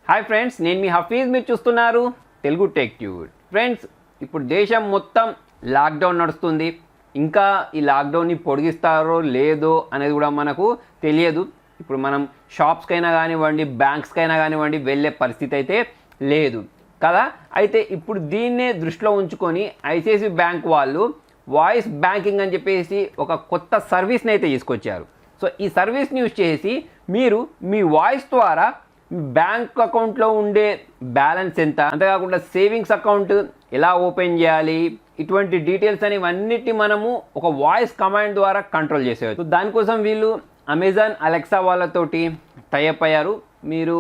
Hi friends, నేను మీ హఫీజ్. మీరు చూస్తున్నారు తెలుగు టెక్ ట్యూడ్. ఫ్రెండ్స్, ఇప్పుడు దేశం మొత్తం లాక్డౌన్ నడుస్తుంది. ఇంకా ఈ లాక్డౌన్ని పొడిగిస్తారో లేదో అనేది కూడా మనకు తెలియదు. ఇప్పుడు మనం షాప్స్కైనా కానివ్వండి, బ్యాంక్స్కైనా కానివ్వండి వెళ్ళే పరిస్థితి అయితే లేదు కదా. అయితే ఇప్పుడు దీన్నే దృష్టిలో ఉంచుకొని ఐసిఐసిఐ బ్యాంక్ వాళ్ళు వాయిస్ బ్యాంకింగ్ అని చెప్పేసి ఒక కొత్త సర్వీస్ని అయితే తీసుకొచ్చారు. సో ఈ సర్వీస్ని యూజ్ చేసి మీరు మీ వాయిస్ ద్వారా బ్యాంక్ అకౌంట్లో ఉండే బ్యాలెన్స్ ఎంత, అంతేకాకుండా సేవింగ్స్ అకౌంట్ ఎలా ఓపెన్ చేయాలి, ఇటువంటి డీటెయిల్స్ అనేవన్నిటి మనము ఒక వాయిస్ కమాండ్ ద్వారా కంట్రోల్ చేసేవచ్చు. దానికోసం వీళ్ళు అమెజాన్ అలెక్సా వాళ్ళతోటి టైఅప్ అయ్యారు. మీరు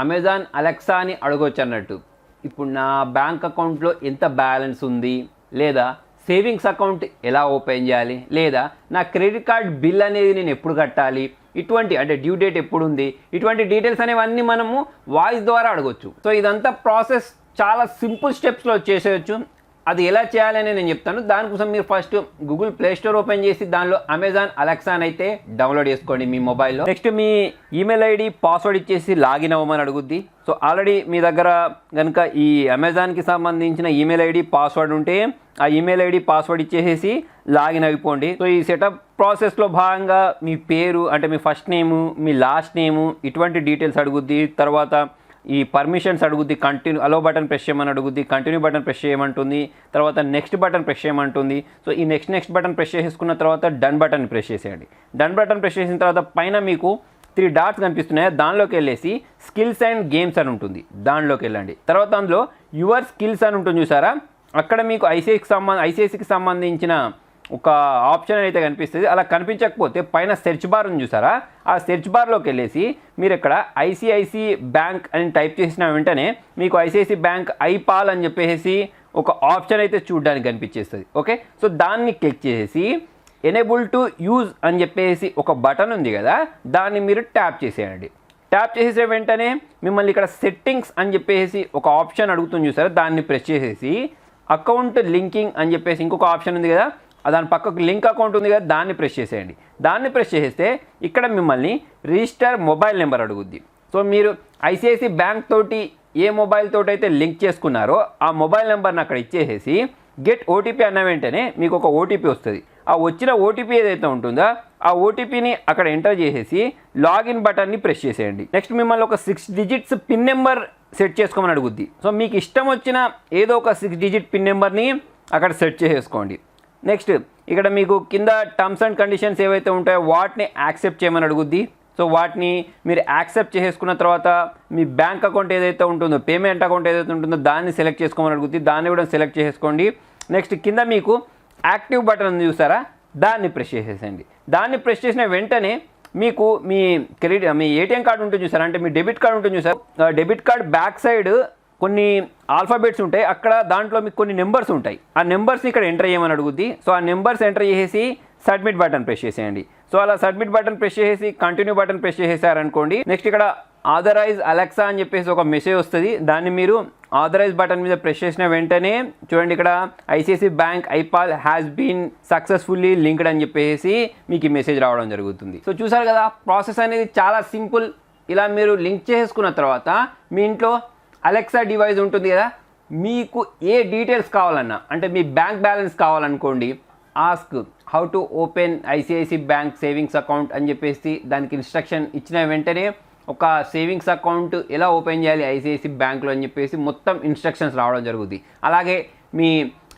అమెజాన్ అలెక్సా అని అడగొచ్చు అన్నట్టు, ఇప్పుడు నా బ్యాంక్ అకౌంట్లో ఎంత బ్యాలెన్స్ ఉంది, లేదా సేవింగ్స్ అకౌంట్ ఎలా ఓపెన్ చేయాలి, లేదా నా క్రెడిట్ కార్డ్ బిల్ అనేది నేను ఎప్పుడు కట్టాలి, ఇటువంటి అంటే డ్యూ డేట్ ఎప్పుడు ఉంది, ఇటువంటి డీటెయిల్స్ అనేవన్నీ మనము వాయిస్ ద్వారా అడగొచ్చు. సో ఇదంతా ప్రాసెస్ చాలా సింపుల్ స్టెప్స్లో చేసేయచ్చు. అది ఎలా చేయాలని నేను చెప్తాను. దానికోసం మీరు first Google play store open చేసి దానిలో అమెజాన్ అలెక్సాని అయితే డౌన్లోడ్ చేసుకోండి మీ మొబైల్లో. నెక్స్ట్ మీ ఈమెయిల్ ఐడి పాస్వర్డ్ ఇచ్చేసి లాగిన్ అవ్వమని అడుగుద్ది. సో ఆల్రెడీ మీ దగ్గర కనుక ఈ అమెజాన్కి సంబంధించిన ఈమెయిల్ ఐడి పాస్వర్డ్ ఉంటే ఆ ఈమెయిల్ ఐడి పాస్వర్డ్ ఇచ్చేసేసి లాగిన్ అయిపోండి. సో ఈ సెటప్ ప్రాసెస్లో భాగంగా మీ పేరు అంటే మీ ఫస్ట్ నేము, మీ లాస్ట్ నేము, ఇటువంటి డీటెయిల్స్ అడుగుద్ది. తర్వాత ఈ పర్మిషన్స్ అడుగుద్ది, కంటిన్యూ అలో బటన్ ప్రెస్ చేయమని అడుగుద్ది, కంటిన్యూ బటన్ ప్రెస్ చేయమంటుంది, తర్వాత నెక్స్ట్ బటన్ ప్రెస్ చేయమంటుంది. సో ఈ నెక్స్ట్ బటన్ ప్రెస్ చేసుకున్న తర్వాత డన్ బటన్ ప్రెస్ చేసేయండి. డన్ బటన్ ప్రెస్ చేసిన తర్వాత పైన మీకు 3 డాట్స్ కనిపిస్తున్నాయి. దానిలోకి వెళ్ళేసి స్కిల్స్ అండ్ గేమ్స్ అని ఉంటుంది, దానిలోకి వెళ్ళండి. తర్వాత అందులో యువర్ స్కిల్స్ అని ఉంటుంది చూసారా, అక్కడ మీకు ఐసిఐసికి సంబంధించిన ఒక ఆప్షన్ అయితే కనిపిస్తుంది. అలా కనిపించకపోతే పైన సెర్చ్ బార్ ఉంది చూసారా, ఆ సెర్చ్ బార్లోకి వెళ్ళేసి మీరు ఇక్కడ ఐసిఐసిఐ బ్యాంక్ అని టైప్ చేసిన వెంటనే మీకు ఐసిఐసిఐ బ్యాంక్ ఐపాల్ అని చెప్పేసి ఒక ఆప్షన్ అయితే చూడడానికి కనిపించేస్తుంది. ఓకే, సో దాన్ని క్లిక్ చేసి ఎనేబుల్ టు యూజ్ అని చెప్పేసి ఒక బటన్ ఉంది కదా, దాన్ని మీరు ట్యాప్ చేసేయండి. ట్యాప్ చేసే వెంటనే మిమ్మల్ని ఇక్కడ సెట్టింగ్స్ అని చెప్పేసి ఒక ఆప్షన్ అడుగుతుంది చూసారా, దాన్ని ప్రెస్ చేసేసి అకౌంట్ లింకింగ్ అని చెప్పేసి ఇంకొక ఆప్షన్ ఉంది కదా, దాని పక్కకు లింక్ అకౌంట్ ఉంది కదా, దాన్ని ప్రెస్ చేసేయండి. దాన్ని ప్రెస్ చేసేస్తే ఇక్కడ మిమ్మల్ని రిజిస్టర్ మొబైల్ నెంబర్ అడుగుద్ది. సో మీరు ఐసిఐసిఐ బ్యాంక్ తోటి ఏ మొబైల్ తోటి అయితే లింక్ చేసుకున్నారో ఆ మొబైల్ నెంబర్ని అక్కడ ఇచ్చేసేసి గెట్ ఓటీపీ అన్న వెంటనే మీకు ఒక ఓటీపీ వస్తుంది. ఆ వచ్చిన ఓటీపీ ఏదైతే ఉంటుందో ఆ ఓటీపీని అక్కడ ఎంటర్ చేసేసి లాగిన్ బటన్ని ప్రెస్ చేసేయండి. నెక్స్ట్ మిమ్మల్ని ఒక 6 డిజిట్స్ పిన్ నెంబర్ సెట్ చేసుకోమని అడుగుద్ది. సో మీకు ఇష్టం వచ్చిన ఏదో ఒక 6 డిజిట్ పిన్ నెంబర్ని అక్కడ సెట్ చేసేసుకోండి. నెక్స్ట్ ఇక్కడ మీకు కింద టర్మ్స్ అండ్ కండిషన్స్ ఏవైతే ఉంటాయో వాటిని యాక్సెప్ట్ చేయమని అడుగుద్ది. సో వాటిని మీరు యాక్సెప్ట్ చేసుకున్న తర్వాత మీ బ్యాంక్ అకౌంట్ ఏదైతే ఉంటుందో, పేమెంట్ అకౌంట్ ఏదైతే ఉంటుందో దాన్ని సెలెక్ట్ చేసుకోమని అడుగుద్ది. దాన్ని కూడా సెలెక్ట్ చేసుకోండి. నెక్స్ట్ కింద మీకు యాక్టివ్ బటన్ ఉంది చూసారా, దాన్ని ప్రెస్ చేసేసండి. దాన్ని ప్రెస్ చేసిన వెంటనే మీకు మీ ఏటీఎం కార్డు ఉంటుంది చూసారా, అంటే మీ డెబిట్ కార్డు ఉంటుంది చూసారా, డెబిట్ కార్డ్ బ్యాక్ సైడ్ కొన్ని ఆల్ఫాబెట్స్ ఉంటాయి, అక్కడ దాంట్లో మీకు కొన్ని నెంబర్స్ ఉంటాయి. ఆ నెంబర్స్ని ఇక్కడ ఎంటర్ చేయమని అడుగుద్ది. సో ఆ నెంబర్స్ ఎంటర్ చేసేసి సబ్మిట్ బటన్ ప్రెస్ చేసేయండి. సో అలా సబ్మిట్ బటన్ ప్రెస్ చేసేసి కంటిన్యూ బటన్ ప్రెస్ చేసేసారనుకోండి, నెక్స్ట్ ఇక్కడ ఆథరైజ్ అలెక్సా అని చెప్పేసి ఒక మెసేజ్ వస్తుంది. దాన్ని మీరు ఆథరైజ్ బటన్ మీద ప్రెస్ చేసిన వెంటనే చూడండి, ఇక్కడ ICICI bank iPal has been successfully linked అని చెప్పేసి మీకు ఈ మెసేజ్ రావడం జరుగుతుంది. సో చూసారు కదా, ప్రాసెస్ అనేది చాలా సింపుల్. ఇలా మీరు లింక్ చేసుకున్న తర్వాత మీ ఇంట్లో అలెక్సా డివైస్ ఉంటుంది కదా, మీకు ఏ డీటెయిల్స్ కావాలన్నా, అంటే మీ బ్యాంక్ బ్యాలెన్స్ కావాలనుకోండి, ask how to open ICICI bank savings account అని చెప్పేసి దానికి ఇన్స్ట్రక్షన్ ఇచ్చిన వెంటనే ఒక సేవింగ్స్ అకౌంట్ ఎలా ఓపెన్ చేయాలి ఐసిఐసిఐ బ్యాంక్లో అని చెప్పేసి మొత్తం ఇన్స్ట్రక్షన్స్ రావడం జరుగుతుంది. అలాగే మీ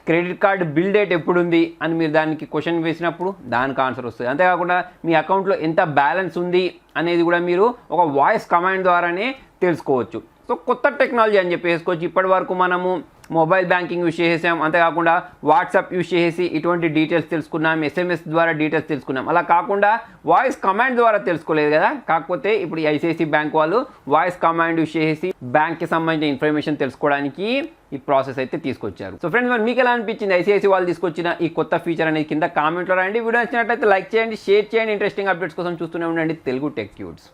క్రెడిట్ కార్డ్ బిల్ డేట్ ఎప్పుడుంది అని మీరు దానికి క్వశ్చన్ వేసినప్పుడు దానికి ఆన్సర్ వస్తుంది. అంతేకాకుండా మీ అకౌంట్లో ఎంత బ్యాలెన్స్ ఉంది అనేది కూడా మీరు ఒక వాయిస్ కమాండ్ ద్వారానే తెలుసుకోవచ్చు. సో కొత్త టెక్నాలజీ అని చెప్పేసుకోవచ్చు. ఇప్పటి వరకు మనము మొబైల్ బ్యాంకింగ్ యూజ్ చేసేసాం, అంతేకాకుండా వాట్సాప్ యూజ్ చేసి ఇటువంటి డీటెయిల్స్ తెలుసుకున్నాం, ఎస్ఎంఎస్ ద్వారా డీటెయిల్స్ తెలుసుకున్నాం. అలా కాకుండా వాయిస్ కమాండ్ ద్వారా తెలుసుకోలేదు కదా. కాకపోతే ఇప్పుడు ఐసిఐసిఐ బ్యాంక్ వాళ్ళు వాయిస్ కమాండ్ యూజ్ చేసి బ్యాంక్కి సంబంధించిన ఇన్ఫర్మేషన్ తెలుసుకోవడానికి ఈ ప్రాసెస్ అయితే తీసుకొచ్చారు. సో ఫ్రెండ్స్, మరి మీకు ఎలా అనిపించింది ఐసిఐసిఐ వాళ్ళు తీసుకొచ్చిన ఈ కొత్త ఫీచర్ అనేది కింద కామెంట్లో రాయండి. వీడియో నచ్చినట్లయితే లైక్ చేయండి, షేర్ చేయండి. ఇంట్రెస్టింగ్ అప్డేట్స్ కోసం చూస్తూనే ఉండండి తెలుగు టెక్ ట్యూడ్స్.